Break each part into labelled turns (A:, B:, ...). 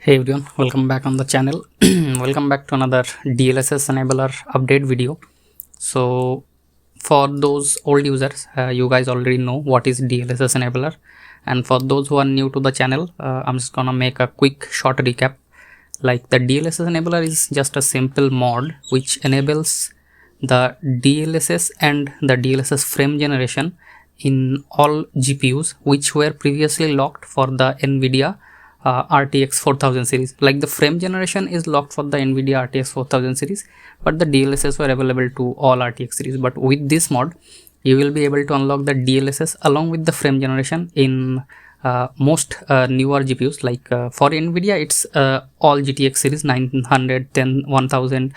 A: Hey everyone, welcome back on the channel. Welcome back to another DLSS enabler update video. So for those old users, you guys already know what is DLSS enabler, and for those who are new to the channel, I'm just gonna make a quick short recap. Like, the DLSS enabler is just a simple mod which enables the DLSS and the DLSS frame generation in all GPUs which were previously locked for the NVIDIA RTX 4000 series. Like, the frame generation is locked for the NVIDIA RTX 4000 series, but the DLSS were available to all RTX series. But with this mod, you will be able to unlock the DLSS along with the frame generation in most newer GPUs. Like, for NVIDIA, it's all GTX series 900, 10, 1000,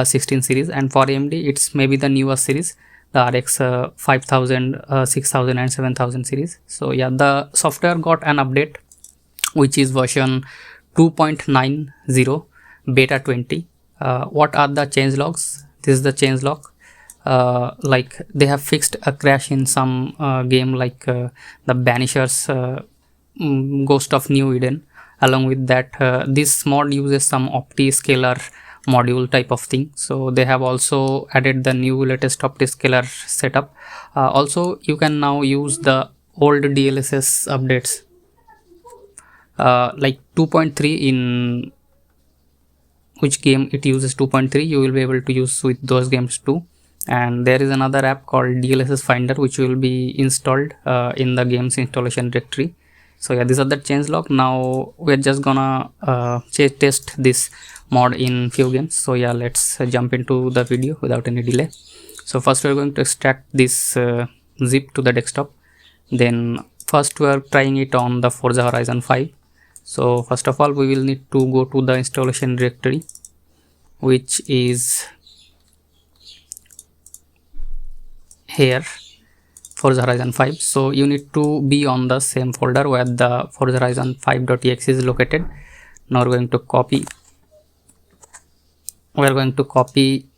A: 16 series, and for AMD, it's maybe the newer series, the RX 5000, 6000, and 7000 series. So yeah, the software got an update, which is version 2.90 beta 20. What are the change logs? This is the change log. Like, they have fixed a crash in some game, like the Banishers Ghost of New Eden. Along with that, this mod uses some opti-scalar module type of thing, so they have also added the new latest opti-scalar setup. Also, you can now use the old DLSS updates, like 2.3, in which game it uses 2.3, you will be able to use with those games too. And there is another app called DLSS Finder which will be installed in the game's installation directory. So yeah, these are the change log. Now we're just gonna test this mod in few games. So yeah, let's jump into the video without any delay. So first we're going to extract this zip to the desktop. Then first we're trying it on the Forza Horizon 5. So first of all, we will need to go to the installation directory, which is here, Forza Horizon 5. So you need to be on the same folder where the Forza Horizon 5.exe is located. Now we're going to copy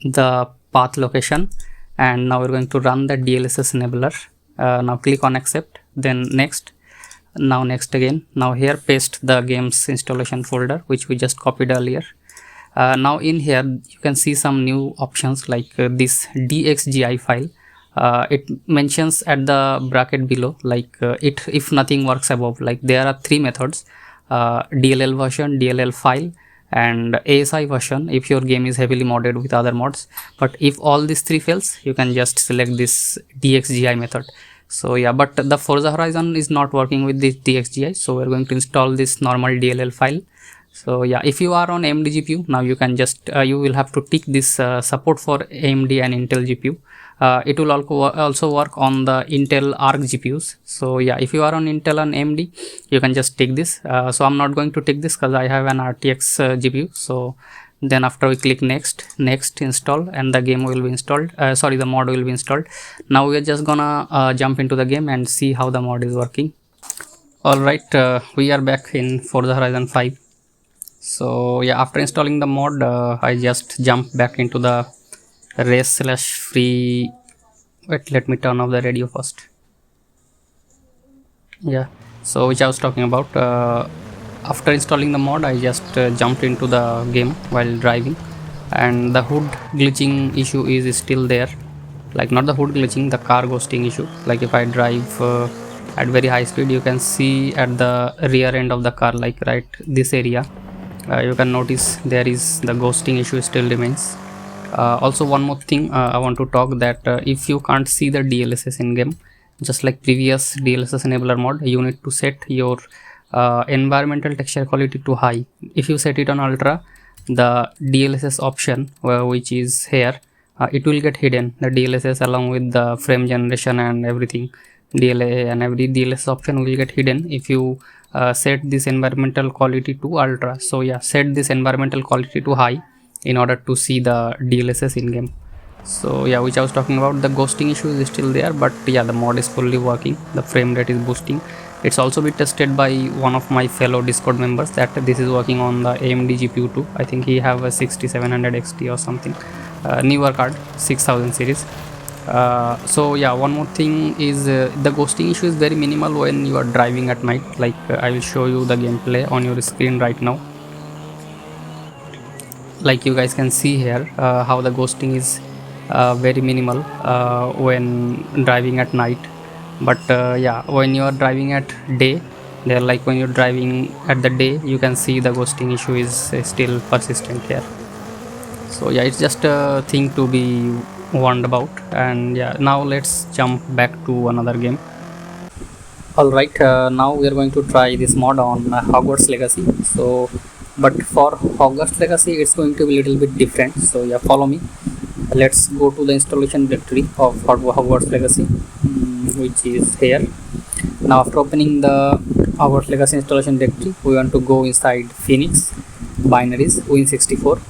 A: the path location, and now we're going to run the DLSS enabler. Now click on accept, then next, now next again. Now here paste the game's installation folder which we just copied earlier. Now in here you can see some new options, like this DXGI file. It mentions at the bracket below, like it if nothing works above. Like, there are three methods: DLL version, DLL file, and ASI version if your game is heavily modded with other mods. But if all these three fails, you can just select this DXGI method. So yeah, but the Forza Horizon is not working with this DXGI, so we're going to install this normal DLL file. So yeah, if you are on AMD GPU, now you can just you will have to tick this support for AMD and Intel GPU. It will also work on the Intel Arc GPUs. So yeah, if you are on Intel and AMD, you can just take this. So I'm not going to take this because I have an RTX GPU. So then after we click next install, and the game will be installed. The mod will be installed. Now we're just gonna jump into the game and see how the mod is working. Alright, we are back in Forza Horizon 5. So yeah, after installing the mod, I just jumped back into the race/free. Wait, let me turn off the radio first. Yeah, so which I was talking about. After installing the mod, I just jumped into the game while driving, and the hood glitching issue is still there. Like, not the hood glitching, the car ghosting issue. Like, if I drive at very high speed, you can see at the rear end of the car, like right this area, you can notice there is the ghosting issue still remains. Also, one more thing I want to talk, that if you can't see the DLSS in game, just like previous DLSS enabler mod, you need to set your environmental texture quality to high. If you set it on ultra, the DLSS option, which is here, it will get hidden, the DLSS along with the frame generation and everything, DLA and every DLSS option will get hidden if you set this environmental quality to ultra. So yeah, set this environmental quality to high in order to see the DLSS in game. So yeah, which I was talking about, the ghosting issue is still there, but yeah, the mod is fully working, the frame rate is boosting. It's also been tested by one of my fellow Discord members, that this is working on the AMD GPU too. I think he have a 6700 XT or something, newer card, 6000 series. So yeah, one more thing is the ghosting issue is very minimal when you are driving at night. Like, I will show you the gameplay on your screen right now. like you guys can see here how the ghosting is very minimal when driving at night. But yeah, when you are driving at day, they're like when you're driving at the day, you can see the ghosting issue is still persistent here. So yeah, it's just a thing to be warned about. And yeah, now let's jump back to another game. Alright, now we are going to try this mod on Hogwarts Legacy. So but for Hogwarts Legacy it's going to be a little bit different, so yeah, follow me. Let's go to the installation directory of Hogwarts Legacy, which is here. Now after opening the Hogwarts Legacy installation directory, we want to go inside Phoenix, binaries, Win64.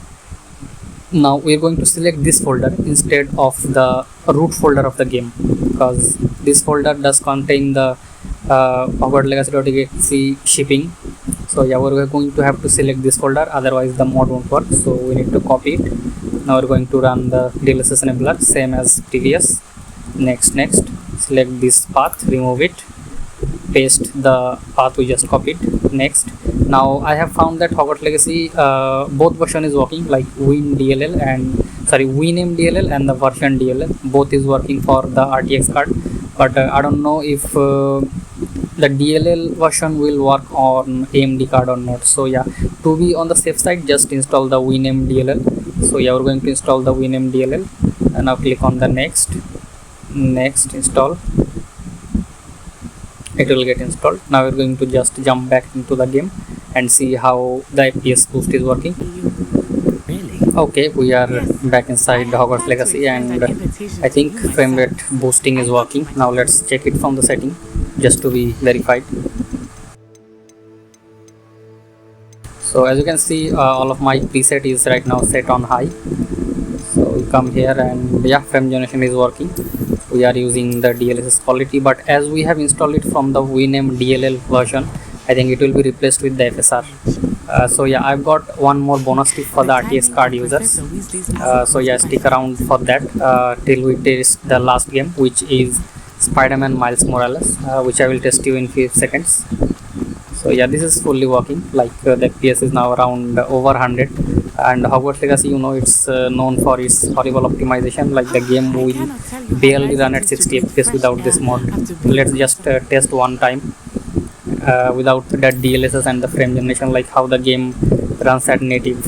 A: Now we are going to select this folder instead of the root folder of the game, because this folder does contain the Hogwarts Legacy.exe shipping. So yeah, we're going to have to select this folder, otherwise the mod won't work. So we need to copy it. Now we're going to run the DLSS enabler same as previous. Next, select this path, remove it, paste the path we just copied. Next, now I have found that Hogwarts Legacy both version is working, like WinM DLL and the version DLL, both is working for the RTX card. But I don't know if the DLL version will work on AMD card or not. So yeah, to be on the safe side, just install the WinM DLL. So yeah, we're going to install the WinM DLL, and now click on the next, install. It will get installed. Now we're going to just jump back into the game and see how the FPS boost is working. Okay, we are back inside Hogwarts Legacy, and I think frame rate boosting is working. Now let's check it from the setting just to be verified. So as you can see, all of my preset is right now set on high. So we come here and yeah, frame generation is working. We are using the DLSS quality, but as we have installed it from the WinM DLL version, I think it will be replaced with the FSR. So yeah, I've got one more bonus tip for the RTX card users. So yeah, stick around for that till we test the last game, which is Spider-Man Miles Morales, which I will test you in few seconds. So yeah, this is fully working, like the FPS is now around over 100. And Hogwarts Legacy, you know, it's known for its horrible optimization, like the game will barely run at 60 FPS without this mod. Let's just test one time without that DLSS and the frame generation, like how the game runs at native.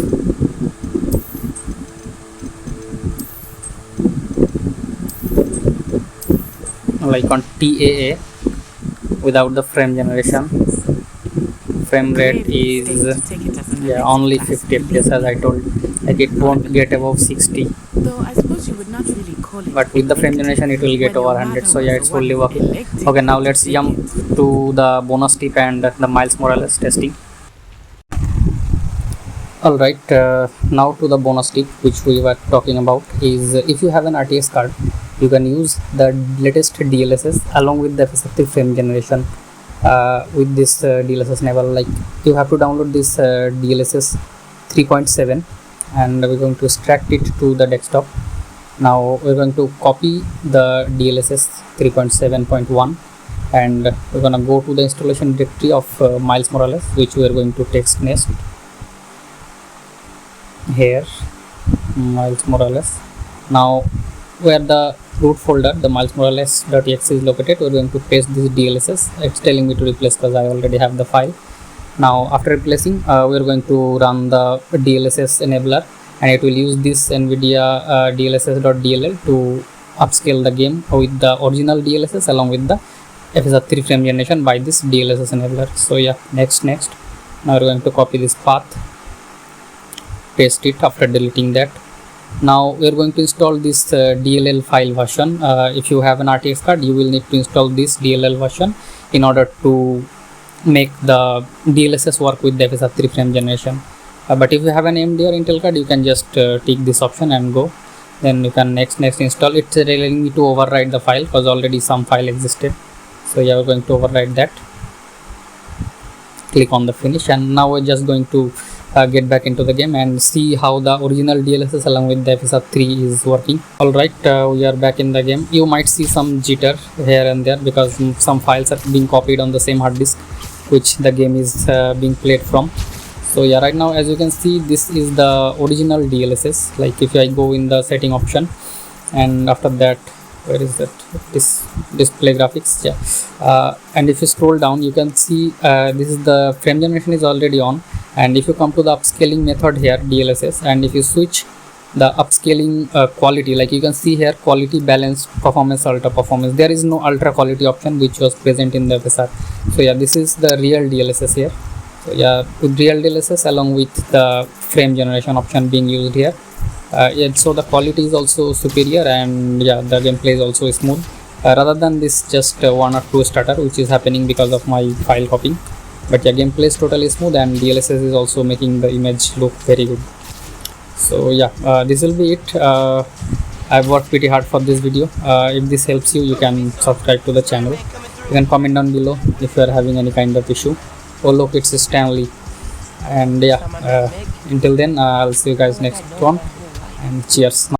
A: Like on TAA without the frame generation, frame rate is only 50 FPS, as I told. Like it won't get above 60, but with the frame generation it will get over 100. So yeah, it's fully working. Okay, now let's jump to the bonus tip and the Miles Morales testing. Alright, now to the bonus tip which we were talking about is, if you have an RTX card, you can use the latest DLSS along with the FSR3 frame generation with this DLSS enable. Like you have to download this DLSS 3.7 and we're going to extract it to the desktop. Now we're going to copy the DLSS 3.7.1 and we're going to go to the installation directory of Miles Morales, which we are going to text next. Here, Miles Morales. Now where the root folder, the Miles Morales.exe is located, we're going to paste this DLSS. It's telling me to replace because I already have the file. Now after replacing, we're going to run the DLSS enabler, and it will use this NVIDIA DLSS.dll to upscale the game with the original DLSS along with the FSR3 frame generation by this DLSS enabler. So yeah, next. Now we're going to copy this path, paste it after deleting that. Now we are going to install this DLL file version. If you have an RTX card, you will need to install this DLL version in order to make the DLSS work with the FSR3 frame generation. But if you have an AMD or Intel card, you can just tick this option and go. Then you can next install. It's telling me to override the file because already some file existed. So yeah, we're going to override that. Click on the finish, and now we're just going to get back into the game and see how the original DLSS along with the FSR3 is working. Alright, we are back in the game. You might see some jitter here and there because some files are being copied on the same hard disk which the game is being played from. So yeah, right now as you can see, this is the original DLSS. Like if I go in the setting option, and after that, where is that, this display graphics, yeah, and if you scroll down, you can see this is the frame generation is already on. And if you come to the upscaling method here, DLSS, and if you switch the upscaling quality, like you can see here, quality, balance, performance, ultra performance, there is no ultra quality option which was present in the FSR. So yeah, this is the real DLSS here. So yeah, with real DLSS along with the frame generation option being used here, yeah, so the quality is also superior, and yeah, the gameplay is also smooth, rather than this just one or two stutter which is happening because of my file copying. But yeah, gameplay is totally smooth, and DLSS is also making the image look very good. So yeah, this will be it. I've worked pretty hard for this video. If this helps you, you can subscribe to the channel. You can comment down below if you are having any kind of issue. Oh look, it's Stanley. And yeah, until then, I'll see you guys next one, and cheers.